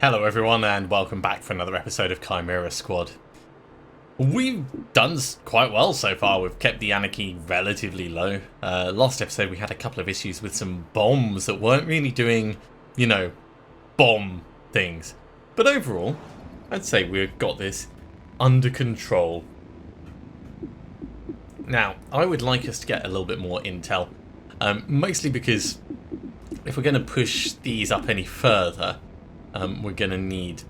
Hello everyone and welcome back for another episode of Chimera Squad. We've done quite well so far. We've kept the anarchy relatively low. Last episode we had a couple of issues with some bombs that weren't really doing, bomb things. But overall, I'd say we've got this under control. Now, I would like us to get a little bit more intel. Mostly because if we're going to push these up any further, we're going to need,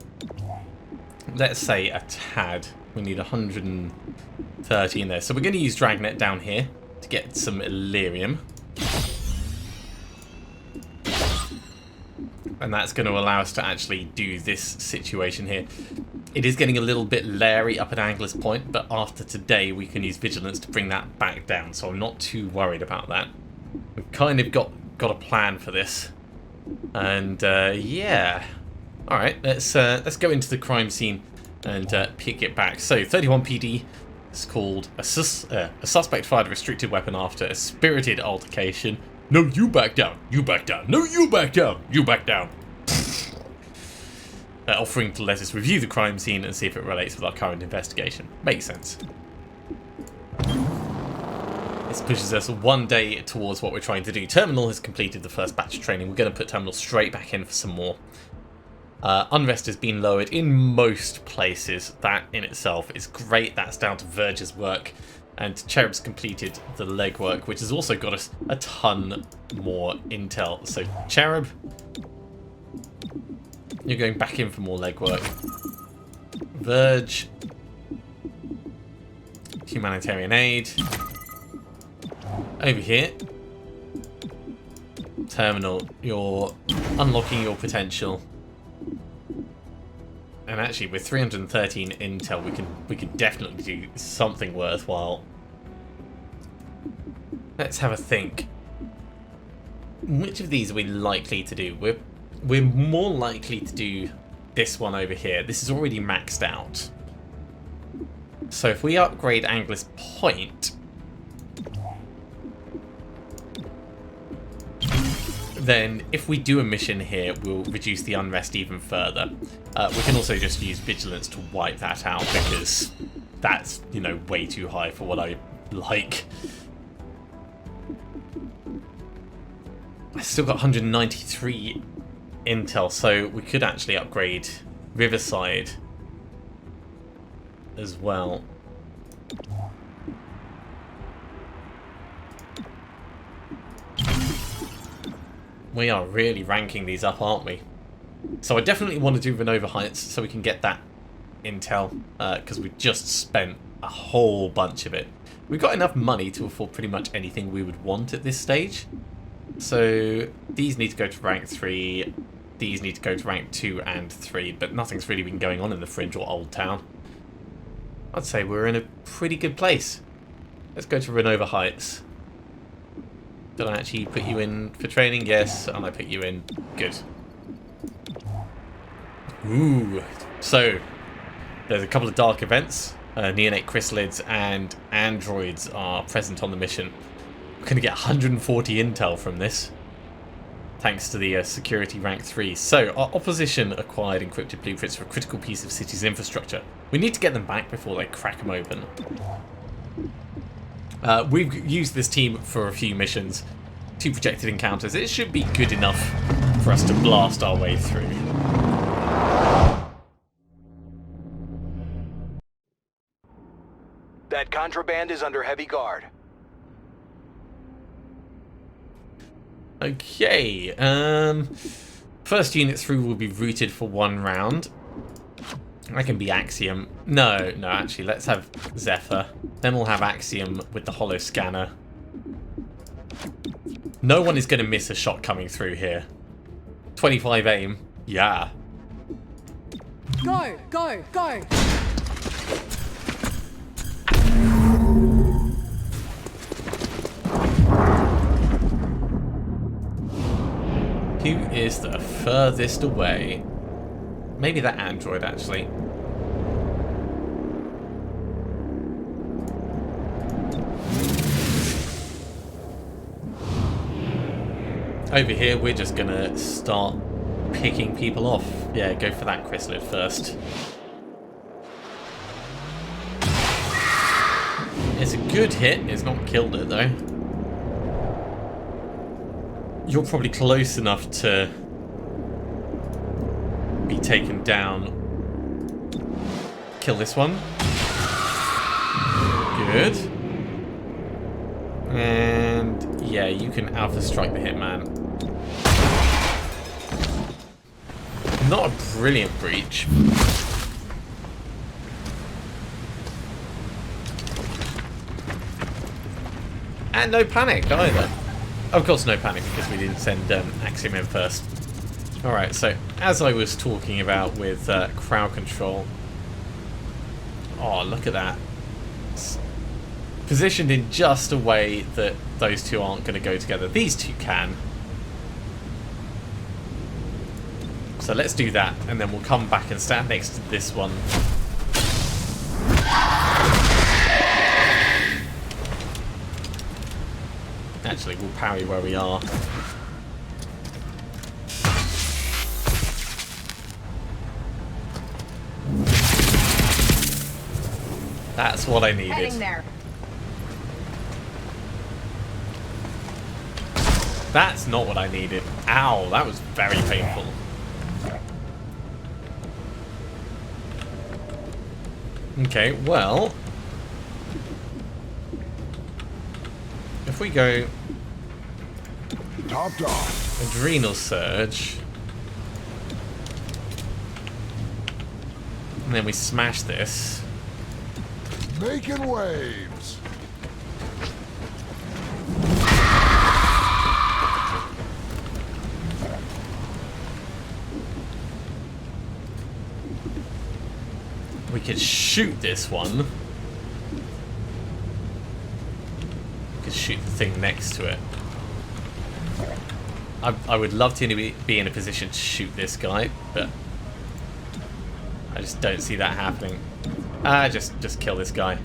let's say, a tad. We need 130 in there. So we're going to use Dragnet down here to get some Illyrium. And that's going to allow us to actually do this situation here. It is getting a little bit leery up at Angler's Point, but after today we can use Vigilance to bring that back down. So I'm not too worried about that. We've kind of got a plan for this. And yeah. Alright, let's go into the crime scene and pick it back. So, 31 PD is called a suspect fired a restricted weapon after a spirited altercation. No, you back down. You back down. No, you back down. You back down. Offering to let us review the crime scene and see if it relates with our current investigation. Makes sense. This pushes us one day towards what we're trying to do. Terminal has completed the first batch of training. We're going to put Terminal straight back in for some more. Unrest has been lowered in most places. That in itself is great. That's down to Verge's work. And Cherub's completed the legwork, which has also got us a ton more intel. So Cherub, you're going back in for more legwork. Verge, humanitarian aid. Over here, Terminal, you're unlocking your potential. And actually, with 313 intel, we can definitely do something worthwhile. Let's have a think. Which of these are we likely to do? We're more likely to do this one over here. This is already maxed out. So if we upgrade Angler's Point, then if we do a mission here, we'll reduce the unrest even further. We can also just use Vigilance to wipe that out because that's, way too high for what I like. I still got 193 intel, so we could actually upgrade Riverside as well. We are really ranking these up, aren't we? So I definitely want to do Renova Heights so we can get that intel, because we just spent a whole bunch of it. We've got enough money to afford pretty much anything we would want at this stage. So these need to go to rank 3, these need to go to rank 2 and 3, but nothing's really been going on in the Fringe or Old Town. I'd say we're in a pretty good place. Let's go to Renova Heights. Did I actually put you in for training? Yes, and I put you in. Good. Ooh. So, there's a couple of dark events. Neonate chrysalids and androids are present on the mission. We're going to get 140 intel from this, thanks to the security rank 3. So, our opposition acquired encrypted blueprints for a critical piece of city's infrastructure. We need to get them back before they crack them open. We've used this team for a few missions, 2 projected encounters. It should be good enough for us to blast our way through. That contraband is under heavy guard. Okay, first unit through will be routed for 1 round. That can be Axiom. No, actually, let's have Zephyr. Then we'll have Axiom with the holo scanner. No one is going to miss a shot coming through here. 25 aim. Yeah. Go, go, go! Who is the furthest away? Maybe that android, actually. Over here, we're just going to start picking people off. Yeah, go for that chrysalid first. It's a good hit. It's not killed it though. You're probably close enough to be taken down. Kill this one. Good. And yeah, you can alpha strike the hitman. Not a brilliant breach. And no panic either. Of course no panic because we didn't send XCom in first. Alright, so as I was talking about with crowd control. Oh, look at that. It's positioned in just a way that those two aren't going to go together. These two can. So let's do that, and then we'll come back and stand next to this one. Actually, we'll parry where we are. That's what I needed. Heading there. That's not what I needed. Ow, that was very painful. Okay, well, if we go Topped off. Adrenal Surge, and then we smash this. Making waves. We could shoot this one. We could shoot the thing next to it. I would love to be in a position to shoot this guy, but I just don't see that happening. Just kill this guy.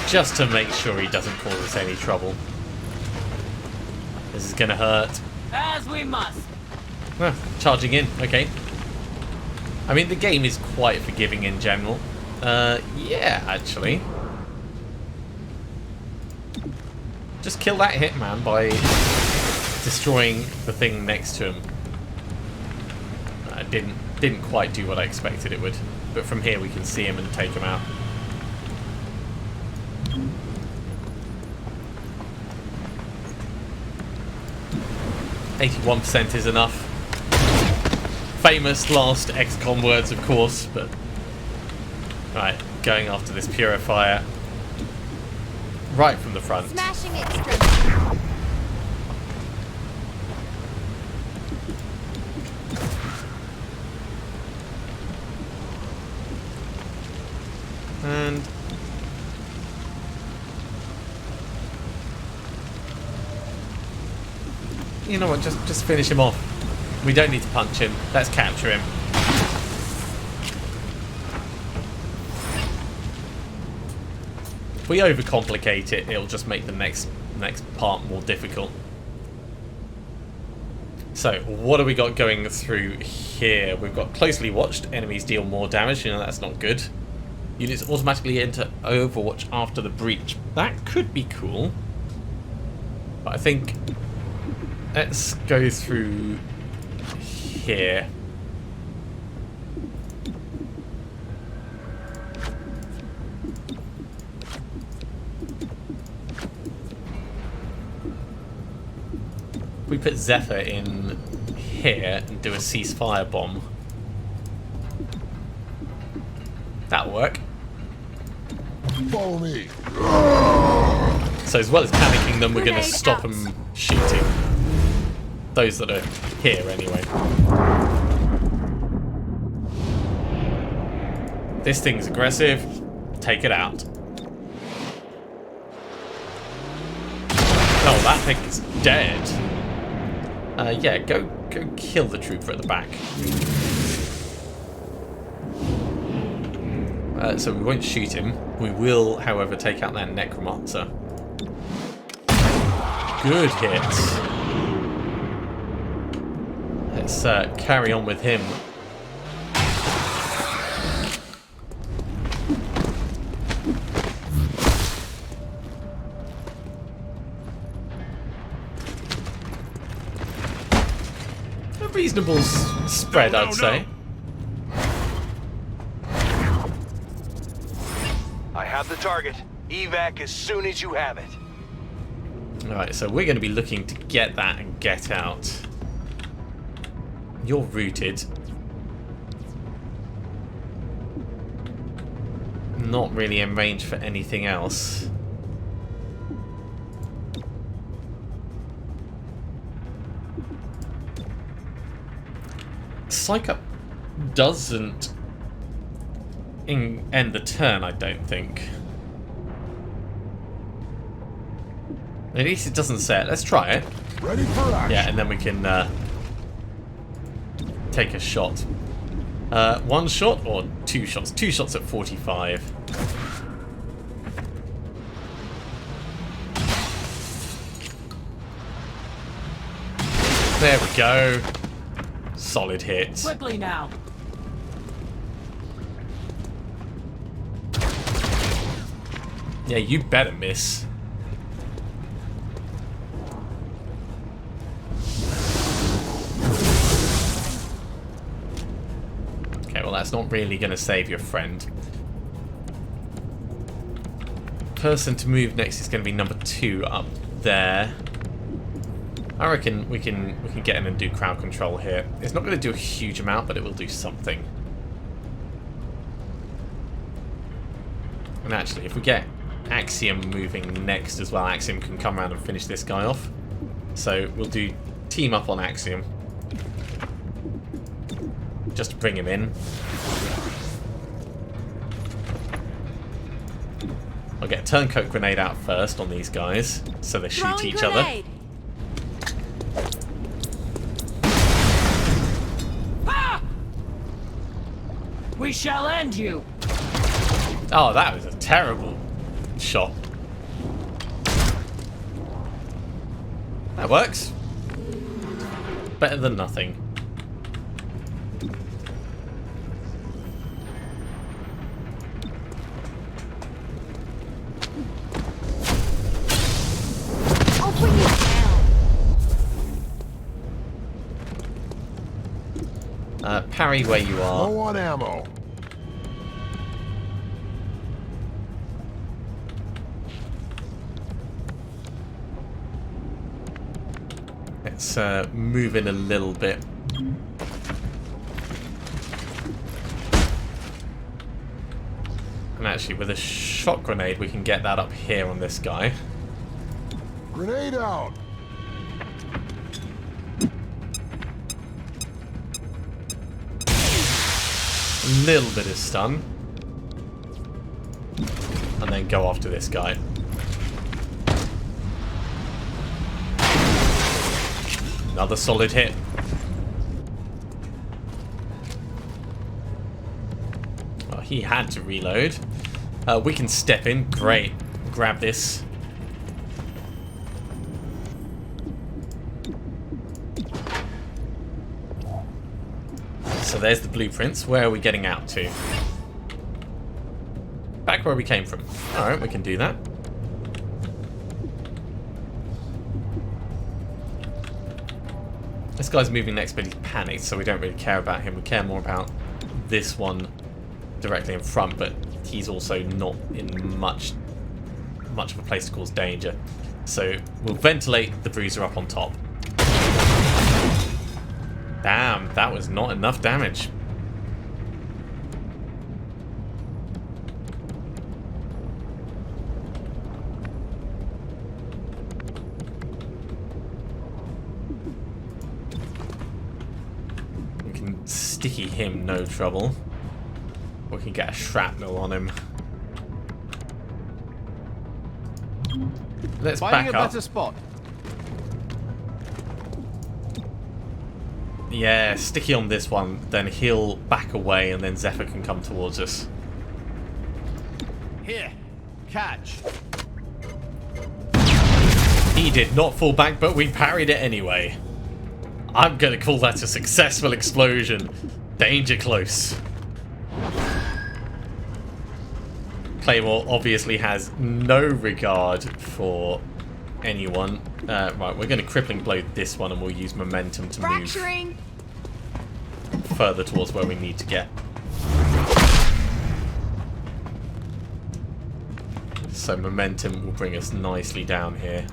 Just to make sure he doesn't cause us any trouble. This is gonna hurt. As we must. Ah, charging in, okay. I mean, the game is quite forgiving in general. Yeah, actually. Just kill that hitman by destroying the thing next to him. Didn't quite do what I expected it would, but from here we can see him and take him out. %81 is enough. Famous last XCom words, of course, but right, going after this purifier right from the front. Smashing extra. And you know what, just finish him off. We don't need to punch him. Let's capture him. If we overcomplicate it, it'll just make the next part more difficult. So, what have we got going through here? We've got closely watched. Enemies deal more damage. You know, that's not good. Units automatically enter Overwatch after the breach. That could be cool. But I think let's go through here. We put Zephyr in here and do a ceasefire bomb. That'll work. Follow me. So as well as panicking them, we're going to stop them shooting. Those that are here, anyway. This thing's aggressive. Take it out. Oh, that thing is dead. Yeah, go kill the trooper at the back. So we won't shoot him. We will, however, take out that necromancer. good hits. Let's carry on with him. A reasonable spread, I'd say. I have the target. Evac as soon as you have it. Alright, so we're going to be looking to get that and get out. You're rooted. Not really in range for anything else. Psych Up doesn't end the turn, I don't think. At least it doesn't say it. Let's try it. Ready for action. Yeah, and then we can take a shot. One shot or two shots? Two shots at 45. There we go. Solid hits. Quickly now. Yeah, you better miss. Okay, well that's not really going to save your friend. Person to move next is going to be number 2 up there. I reckon we can get in and do crowd control here. It's not going to do a huge amount, but it will do something. And actually, if we get Axiom moving next as well, Axiom can come around and finish this guy off. So we'll do team up on Axiom. Just to bring him in. I'll get a turncoat grenade out first on these guys, so they shoot each other. We shall end you. Oh, that was a terrible shot. That works. Better than nothing. I'll bring you down. Parry where you are. Low on ammo. Let's move in a little bit. And actually, with a shot grenade, we can get that up here on this guy. Grenade out. A little bit of stun. And then go after this guy. Another solid hit. Well, he had to reload. We can step in. Great. Grab this. So there's the blueprints. Where are we getting out to? Back where we came from. Alright, we can do that. This guy's moving next, but he's panicked, so we don't really care about him. We care more about this one directly in front, but he's also not in much of a place to cause danger. So we'll ventilate the bruiser up on top. Damn, that was not enough damage. We can sticky him, no trouble. We can get a shrapnel on him. Let's back up. Better spot. Yeah, sticky on this one, then he'll back away and then Zephyr can come towards us. Here, catch. He did not fall back, but we parried it anyway. I'm going to call that a successful explosion. Danger close. Claymore obviously has no regard for anyone. Right, we're going to crippling blow this one, and we'll use momentum to Fracturing. move further towards where we need to get. So momentum will bring us nicely down here.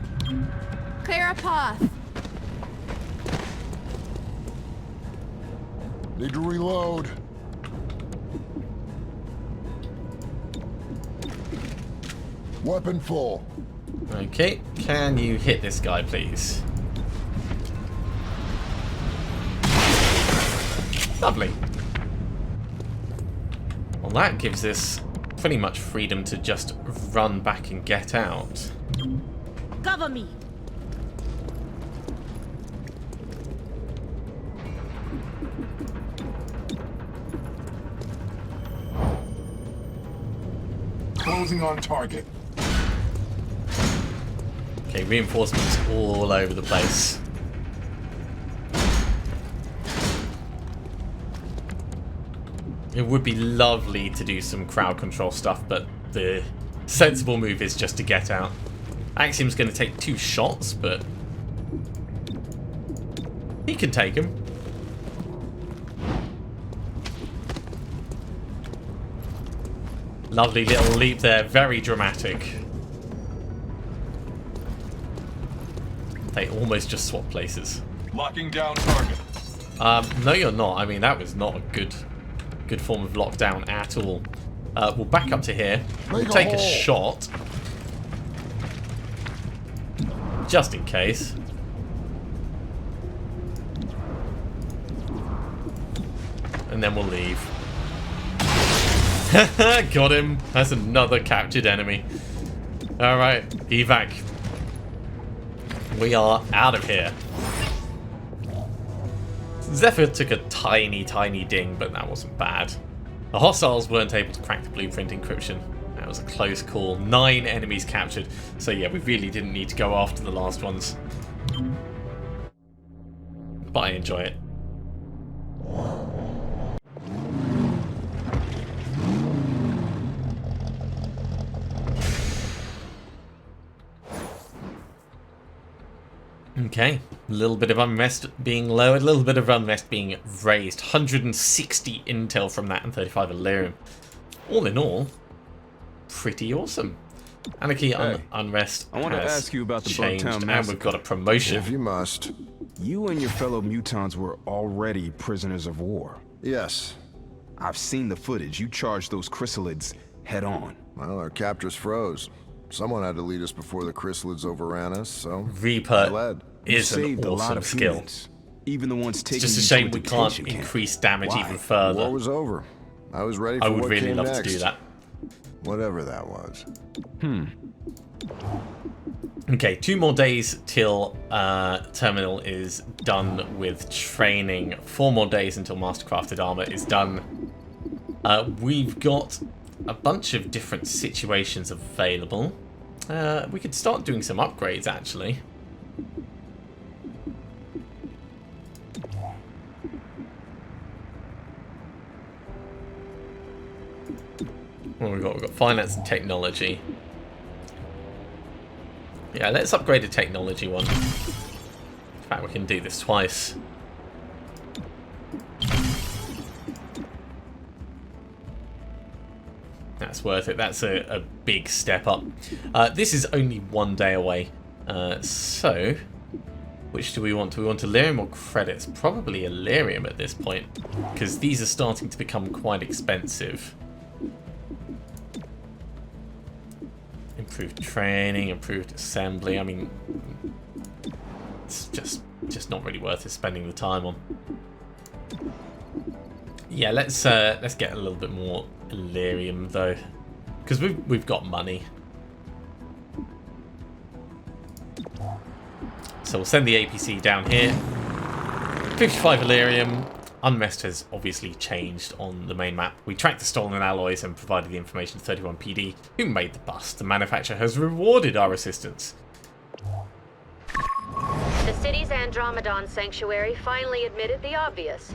Clear a path. Need to reload. Weapon full. Okay, can you hit this guy, please? Lovely. Well, that gives us pretty much freedom to just run back and get out. Cover me. Closing on target. Okay, reinforcements all over the place. It would be lovely to do some crowd control stuff, but the sensible move is just to get out. Axiom's going to take 2 shots, but he can take them. Lovely little leap there, very dramatic. They almost just swap places. Locking down target. No, you're not. I mean, that was not a good form of lockdown at all. We'll back up to here. We'll take a shot. Just in case. And then we'll leave. Got him. That's another captured enemy. Alright, evac. We are out of here. Zephyr took a tiny, tiny ding, but that wasn't bad. The hostiles weren't able to crack the blueprint encryption. That was a close call. 9 enemies captured. So yeah, we really didn't need to go after the last ones. But I enjoy it. Okay, a little bit of unrest being lowered, a little bit of unrest being raised. 160 intel from that and 35 Illyrium. All in all, pretty awesome. Anarchy unrest I want to has ask you about the changed, Bugtown and massacre. we've got a promotion. If you must. You and your fellow mutants were already prisoners of war. Yes. I've seen the footage. You charged those chrysalids head on. Well, our captors froze. Someone had to lead us before the chrysalids overran us, so I Reaper led. is an Saved a lot awesome of skill. humans, even the ones It's taking just a you shame to we can't detention camp. increase damage Why? even The further. war was over. I was ready for I would what really came love next. to do that. Whatever that was. Okay, 2 more days till Terminal is done with training. 4 more days until Mastercrafted Armor is done. We've got a bunch of different situations available. We could start doing some upgrades, actually. What we've got finance and technology. Yeah, let's upgrade a technology one. In fact, we can do this twice. That's worth it. That's a big step up. This is only 1 day away. So, which do we want? Do we want Illyrium or credits? Probably Illyrium at this point, because these are starting to become quite expensive. Improved training, improved assembly. I mean, it's just not really worth it spending the time on. Yeah, let's get a little bit more Illyrium though, because we've got money. So we'll send the APC down here. 55 Illyrium. Unrest has obviously changed on the main map. We tracked the stolen alloys and provided the information to 31 PD, who made the bust. The manufacturer has rewarded our assistance. This Andromedon sanctuary finally admitted the obvious.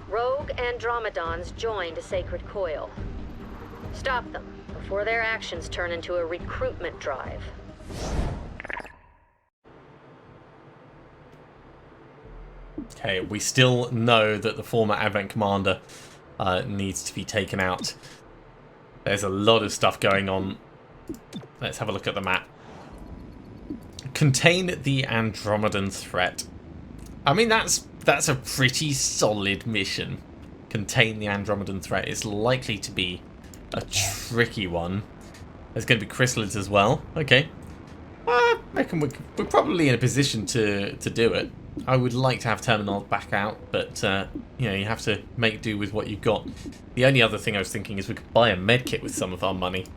Rogue Andromedons joined a sacred coil. Stop them before their actions turn into a recruitment drive. Okay, we still know that the former Advent Commander needs to be taken out. There's a lot of stuff going on. Let's have a look at the map. Contain the Andromedan threat. I mean, that's a pretty solid mission. Contain the Andromedan threat. It's likely to be a tricky one. There's going to be chrysalids as well. Okay. I reckon we're probably in a position to do it. I would like to have Terminal back out, but you know, you have to make do with what you've got. The only other thing I was thinking is we could buy a medkit with some of our money.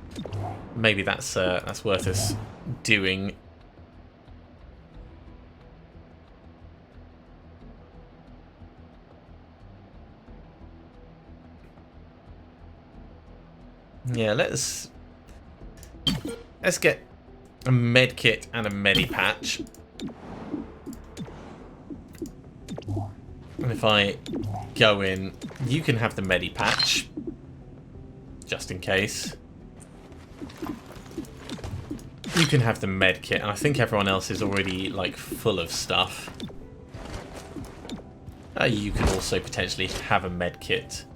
Maybe that's worth us doing. Yeah, let's get a medkit and a medipatch. And if I go in, you can have the medipatch, just in case. You can have the medkit, and I think everyone else is already like full of stuff. You can also potentially have a medkit.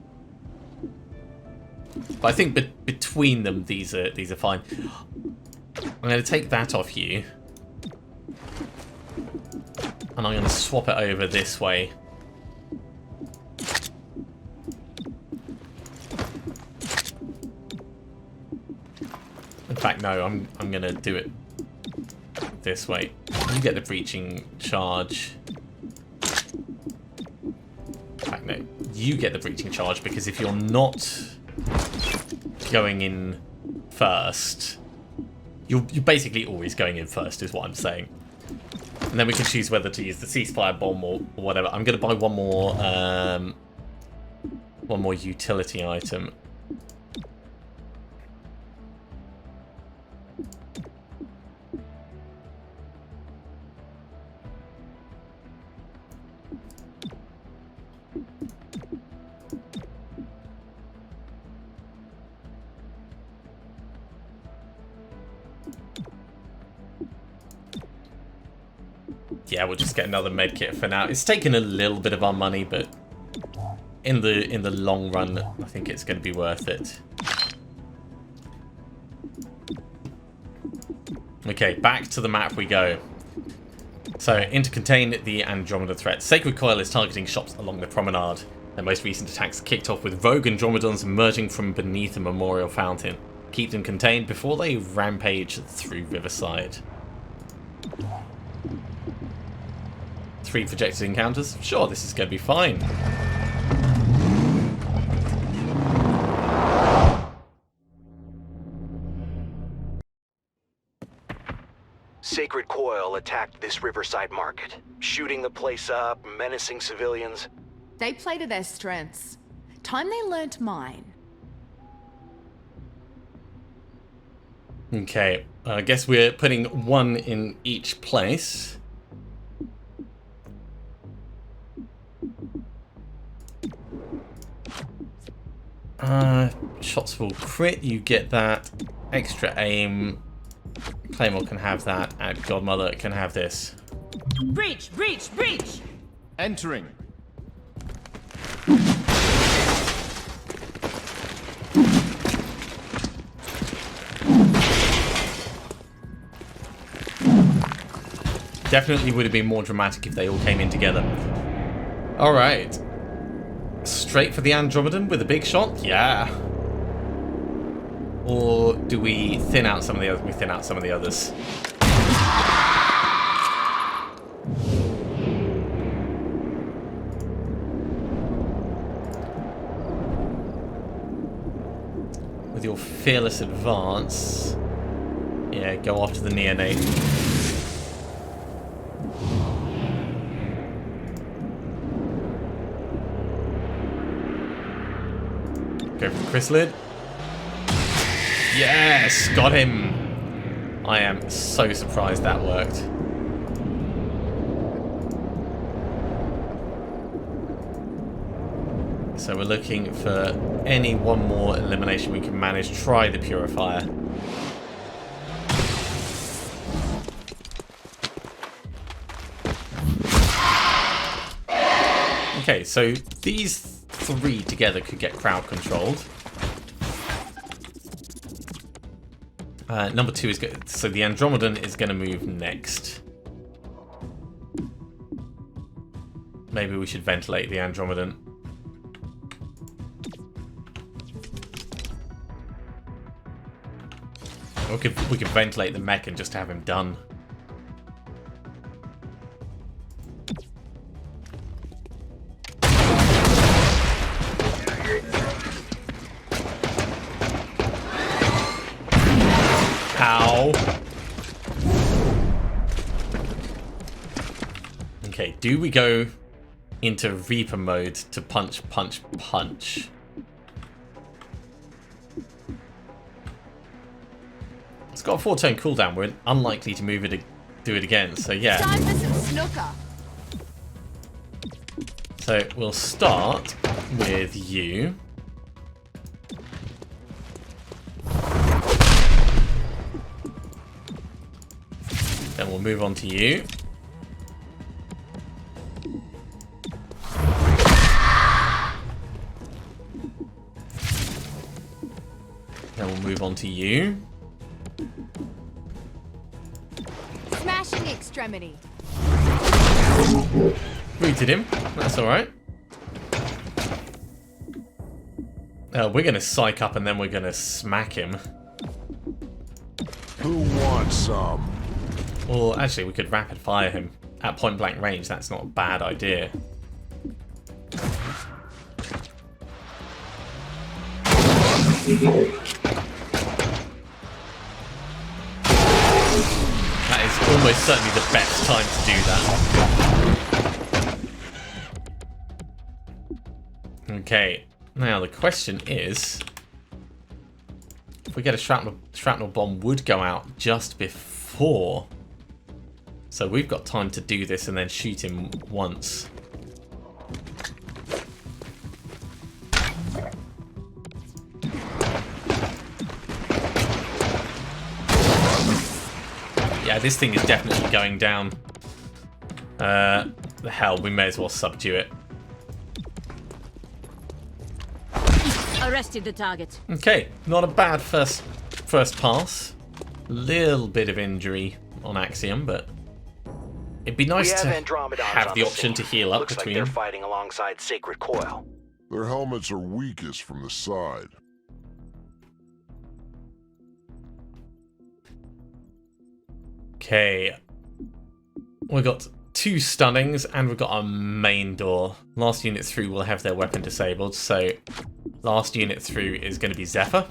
But I think between them, these are fine. I'm going to take that off you, and I'm going to swap it over this way. In fact, no, I'm going to do it this way. You get the breaching charge. In fact, no, you get the breaching charge, because if you're not going in first, you're basically always going in first, is what I'm saying. And then we can choose whether to use the ceasefire bomb or whatever. I'm going to buy one more utility item. Yeah, we'll just get another medkit for now. It's taken a little bit of our money, but in the long run, I think it's going to be worth it. Okay, back to the map we go. So, in to contain the Andromeda threat, Sacred Coil is targeting shops along the promenade. Their most recent attacks kicked off with rogue Andromedons emerging from beneath a memorial fountain. Keep them contained before they rampage through Riverside. 3 projected encounters? Sure, this is going to be fine. Sacred Coil attacked this Riverside market, shooting the place up, menacing civilians. They play to their strengths. Time they learnt mine. Okay, I guess we're putting one in each place. Shots will crit, you get that. Extra aim. Claymore can have that, and Godmother can have this. Breach! Breach! Breach! Entering. Definitely would have been more dramatic if they all came in together. Alright. Straight for the Andromedan with a big shot? Yeah. Or do we thin out some of the others? We thin out some of the others. With your fearless advance. Yeah, go after the neonate. Go for the chrysalid. Yes! Got him! I am so surprised that worked. So we're looking for any one more elimination we can manage. Try the purifier. Okay, so these three together could get crowd controlled. Number 2 is good. So the Andromedan is going to move next. Maybe we should ventilate the Andromedan. Or we could ventilate the mech and just have him done. Ow. Okay, do we go into Reaper mode to punch, punch, punch? It's got a 4-turn cooldown. We're unlikely to do it again, so yeah. Time for some snooker. So we'll start with you. Then we'll move on to you. Then we'll move on to you. Smashing extremity. Booted him. That's alright. We're going to psych up and then we're going to smack him. Who wants some? Or actually, we could rapid fire him at point blank range. That's not a bad idea. That is almost certainly the best time to do that. Okay, now the question is, if we get a shrapnel bomb would go out just before. So we've got time to do this and then shoot him once. Yeah, this thing is definitely going down. The hell, we may as well subdue it. Arrested the target. Okay, not a bad first pass. Little bit of injury on Axiom, but it'd be nice to have the option to heal up Looks between. like they're fighting alongside Sacred Coil. Their helmets are weakest from the side. Okay, we've got 2 stunnings and we've got a main door. Last unit through will have their weapon disabled, so last unit through is going to be Zephyr.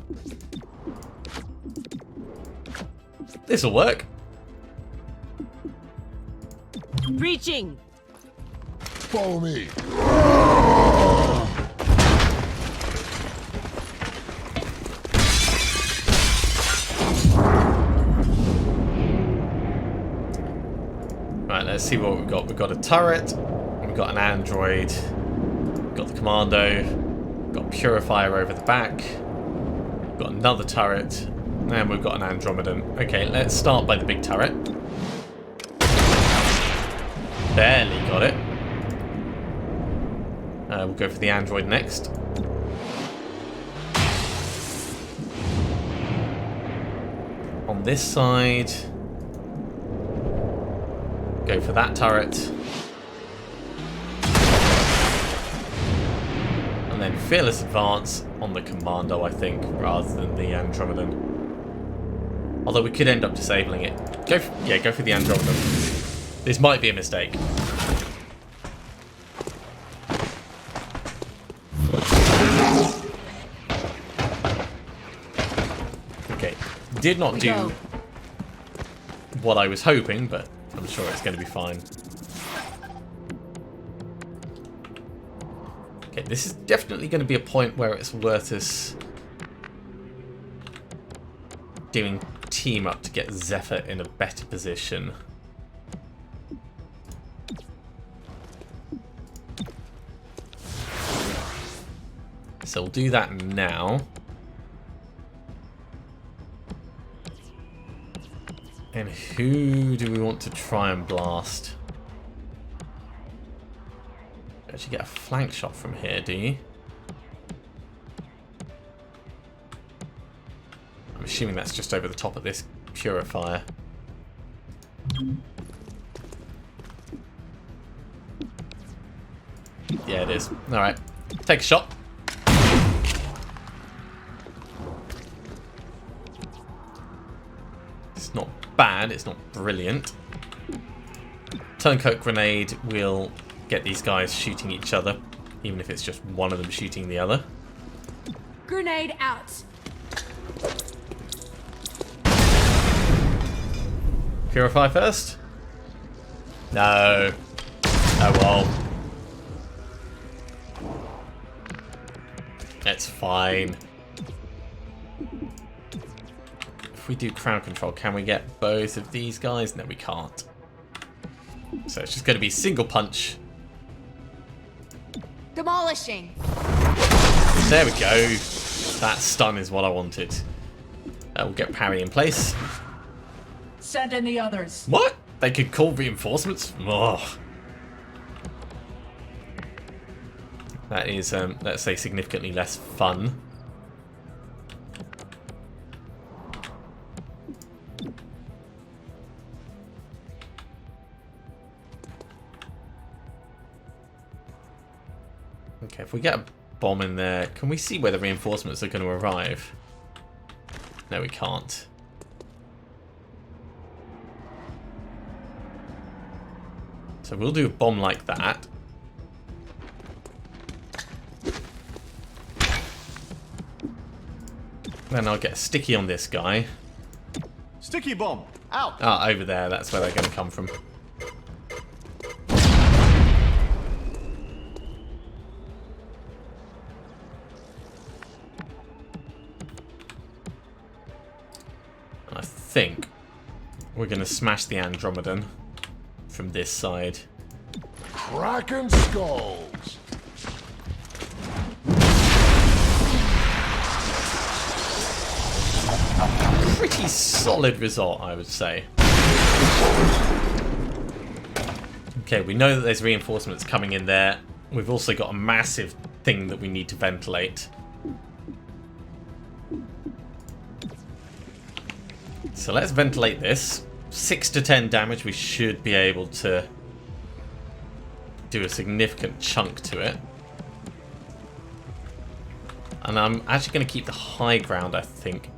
This'll work. Breaching. Follow me. Right, let's see what we've got. We've got a turret, we've got an android, we've got the commando, we've got a purifier over the back, we've got another turret, and we've got an Andromedan. Okay, let's start by the big turret. Barely got it. We'll go for the android next. On this side, go for that turret. And then fearless advance on the commando, I think, rather than the Andromedan. Although we could end up disabling it. Go for the Andromedan. This might be a mistake. Okay, did not do what I was hoping, but I'm sure it's going to be fine. Okay, this is definitely going to be a point where it's worth us doing team up to get Zephyr in a better position. So we'll do that now. And who do we want to try and blast? You actually get a flank shot from here, do you? I'm assuming that's just over the top of this purifier. Yeah, it is. Alright. Take a shot. It's not bad, it's not brilliant. Turncoat grenade will get these guys shooting each other, even if it's just one of them shooting the other. Grenade out. Purify first? No. Oh well. It's fine. If we do crowd control, can we get both of these guys? No, we can't. So it's just going to be single punch. Demolishing. There we go. That stun is what I wanted. We'll get parry in place. Send in the others. What? They could call reinforcements? Oh. That is, let's say, significantly less fun. Okay, if we get a bomb in there, can we see where the reinforcements are going to arrive? No, we can't. So we'll do a bomb like that. Then I'll get a sticky on this guy. Sticky bomb, out. Ah, over there, that's where they're going to come from. I think we're going to smash the Andromedon from this side. Cracking skulls. Pretty solid result, I would say. Okay, we know that there's reinforcements coming in there. We've also got a massive thing that we need to ventilate. So let's ventilate this. 6 to 10 damage, we should be able to do a significant chunk to it. And I'm actually going to keep the high ground, I think.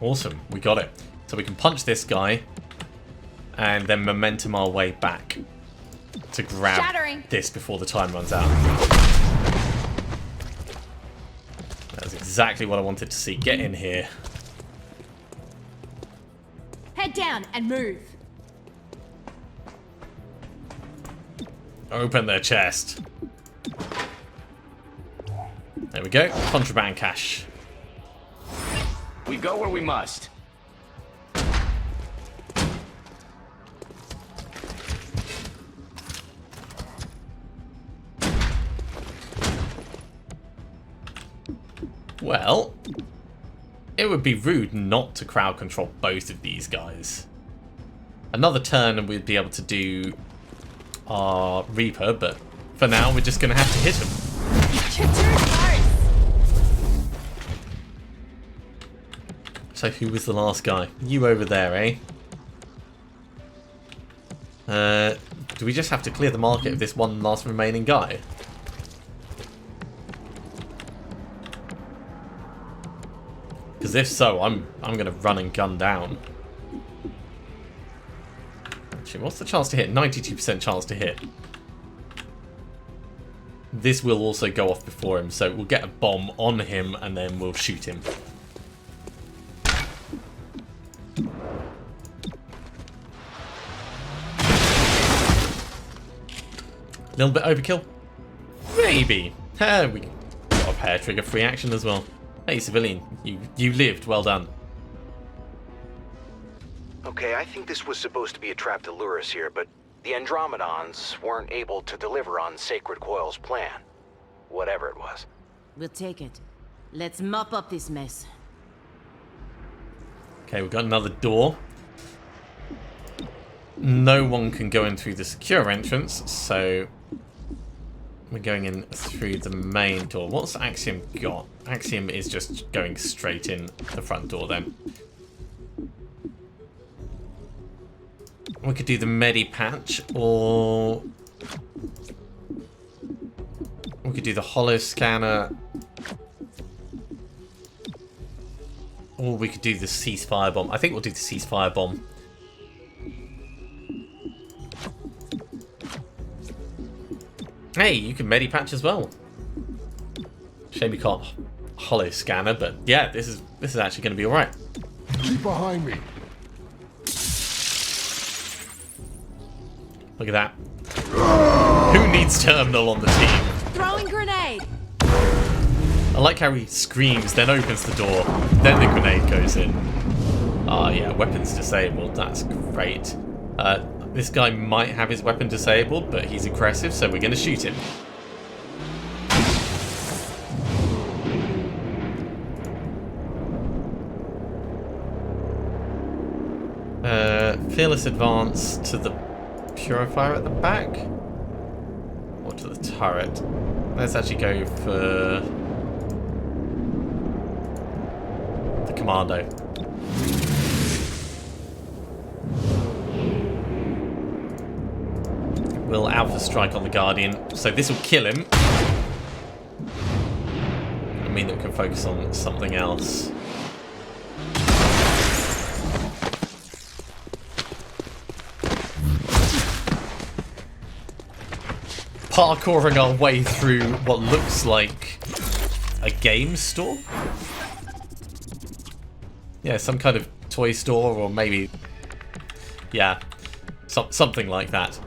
Awesome, we got it. So we can punch this guy and then momentum our way back to grab this before the time runs out. That's exactly what I wanted to see. Get in here. Head down and move. Open their chest. There we go. Contraband cash. We go where we must. Well, it would be rude not to crowd control both of these guys. Another turn and we'd be able to do our Reaper, but for now we're just going to have to hit him. So who was the last guy? You over there, eh? Do we just have to clear the market of this one last remaining guy? Because if so, I'm going to run and gun down. Actually, what's the chance to hit? 92% chance to hit. This will also go off before him, so we'll get a bomb on him and then we'll shoot him. A little bit overkill? Maybe. We got a pair trigger free action as well. Hey, civilian, you lived. Well done. Okay, I think this was supposed to be a trap to lure us here, but the Andromedons weren't able to deliver on Sacred Coil's plan. Whatever it was. We'll take it. Let's mop up this mess. Okay, we've got another door. No one can go in through the secure entrance, so we're going in through the main door. What's Axiom got? Axiom is just going straight in the front door then. We could do the medi patch, or we could do the holo scanner, or we could do the ceasefire bomb. I think we'll do the ceasefire bomb. Hey, you can medi patch as well. Shame you can't holo scanner, but yeah, this is actually going to be all right. Keep behind me. Look at that. Who needs terminal on the team? Throwing grenade. I like how he screams, then opens the door, then the grenade goes in. Ah, yeah, weapons disabled. That's great. This guy might have his weapon disabled, but he's aggressive, so we're going to shoot him. Fearless advance to the purifier at the back? Or to the turret? Let's actually go for the commando. We'll alpha strike on the Guardian, so this will kill him. I mean that we can focus on something else. Parkouring our way through what looks like a game store? Yeah, some kind of toy store, or maybe... yeah, something like that.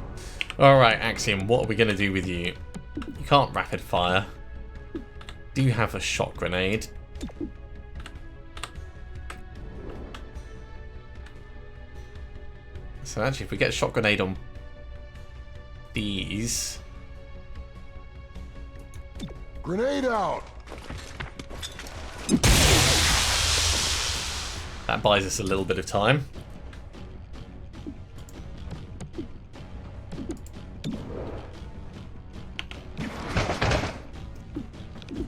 Alright, Axiom, what are we going to do with you? You can't rapid fire. Do you have a shot grenade? So actually, if we get a shot grenade on these... Grenade out! that buys us a little bit of time.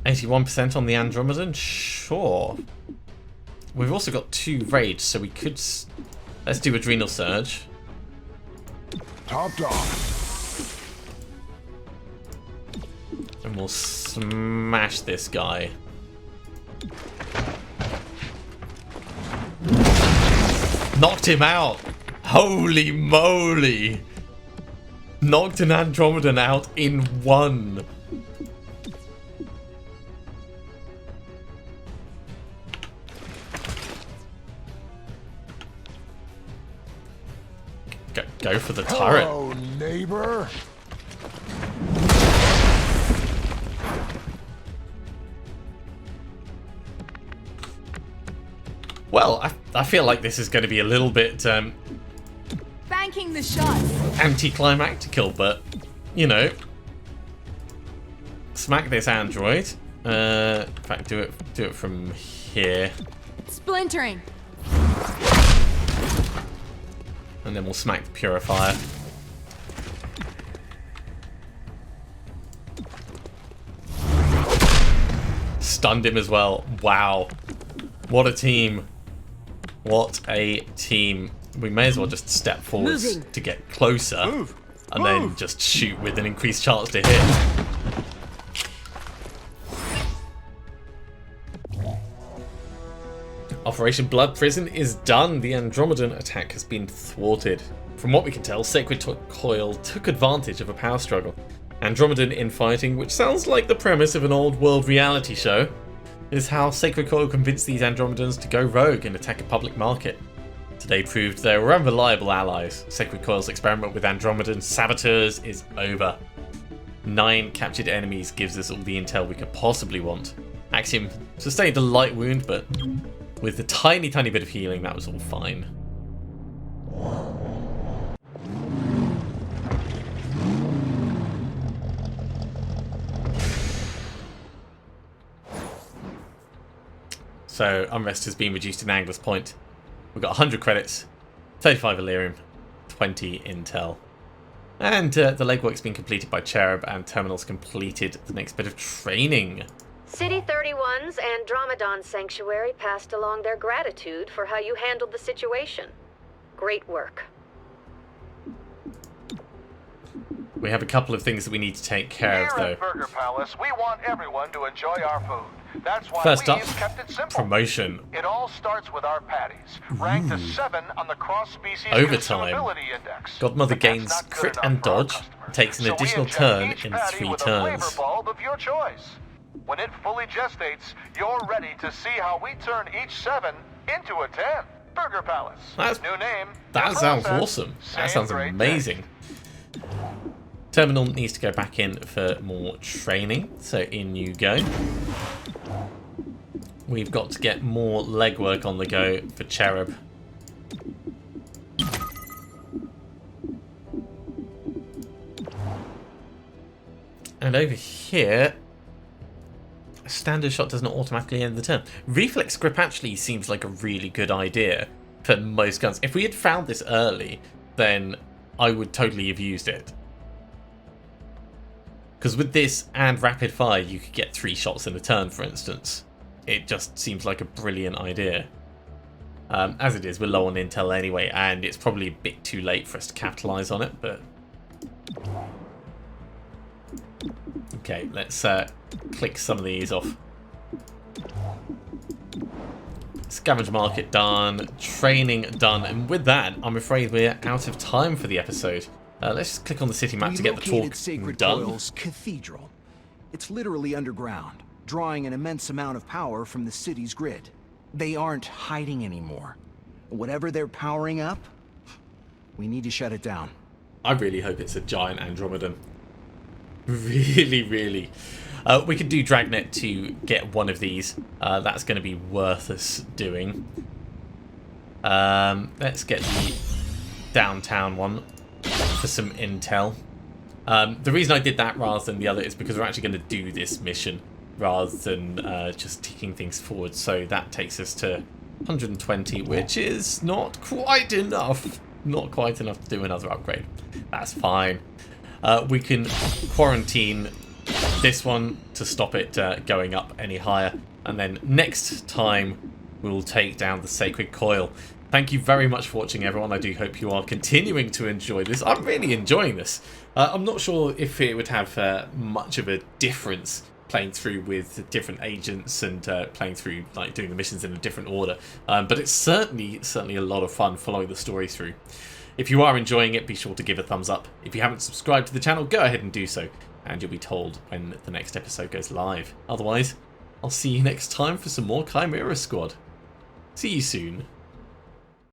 %81% on the Andromedan? Sure. We've also got 2 raids, so we could... let's do Adrenal Surge. Topped off. And we'll smash this guy. Knocked him out! Holy moly! Knocked an Andromedan out in 1. Go for the turret. Hello, neighbor. Well, I feel like this is going to be a little bit Banking the shot. anticlimactical, but you know, smack this android. In fact, do it from here, Splintering. and then we'll smack the purifier. Stunned him as well. Wow, what a team! What a team! We may as well just step forwards to get closer, and then just shoot with an increased chance to hit. Operation Blood Prison is done. The Andromedan attack has been thwarted. From what we can tell, Sacred Coil took advantage of a power struggle. Andromedan infighting, which sounds like the premise of an old world reality show, is how Sacred Coil convinced these Andromedans to go rogue and attack a public market. Today proved they were unreliable allies. Sacred Coil's experiment with Andromedan saboteurs is over. 9 captured enemies gives us all the intel we could possibly want. Axiom sustained a light wound, but with a tiny bit of healing, that was all fine. So Unrest has been reduced in Angler's Point. We've got 100 credits, 35 Illyrium, 20 Intel. And the legwork's been completed by Cherub, and Terminal's completed the next bit of training. City 31's Andromedon Sanctuary passed along their gratitude for how you handled the situation. Great work. We have a couple of things that we need to take care of, Here though. at Burger Palace, we want everyone to enjoy our food. That's why First up, we've kept it simple. promotion. It all starts with our patties, ranked a 7 on the cross-species Overtime. consumability index. Godmother But that's gains not good crit enough and for our dodge, customers. takes an So we additional inject turn each in patty 3 with a turns. flavor bulb of your choice. When it fully gestates, you're ready to see how we turn each 7 into a 10. Burger Palace. New name. That new sounds process, awesome. That same sounds great amazing. Terminal needs to go back in for more training, so in you go. We've got to get more legwork on the go for Cherub. And over here, a standard shot does not automatically end the turn. Reflex grip actually seems like a really good idea for most guns. If we had found this early, then I would totally have used it. Because with this and rapid fire, you could get 3 shots in a turn, for instance. It just seems like a brilliant idea. As it is, we're low on intel anyway, and it's probably a bit too late for us to capitalise on it, but... Okay, let's click some of these off. Scavenge market done, training done, and with that, I'm afraid we're out of time for the episode. Let's just click on the city map to get the talk Sacred done. Coil's cathedral. It's literally underground, drawing an immense amount of power from the city's grid. They aren't hiding anymore. Whatever they're powering up, we need to shut it down. I really hope it's a giant Andromedon. Really. We could do Dragnet to get one of these. That's going to be worth us doing. Let's get the downtown one for some intel. The reason I did that rather than the other is because we're actually going to do this mission rather than just ticking things forward. So that takes us to 120, which is not quite enough. Not quite enough to do another upgrade. That's fine. We can quarantine this one to stop it going up any higher. And then next time we'll take down the Sacred Coil. Thank you very much for watching, everyone. I do hope you are continuing to enjoy this. I'm really enjoying this. I'm not sure if it would have much of a difference playing through with different agents and playing through, like, doing the missions in a different order. But it's certainly a lot of fun following the story through. If you are enjoying it, be sure to give a thumbs up. If you haven't subscribed to the channel, go ahead and do so, and you'll be told when the next episode goes live. Otherwise, I'll see you next time for some more Chimera Squad. See you soon.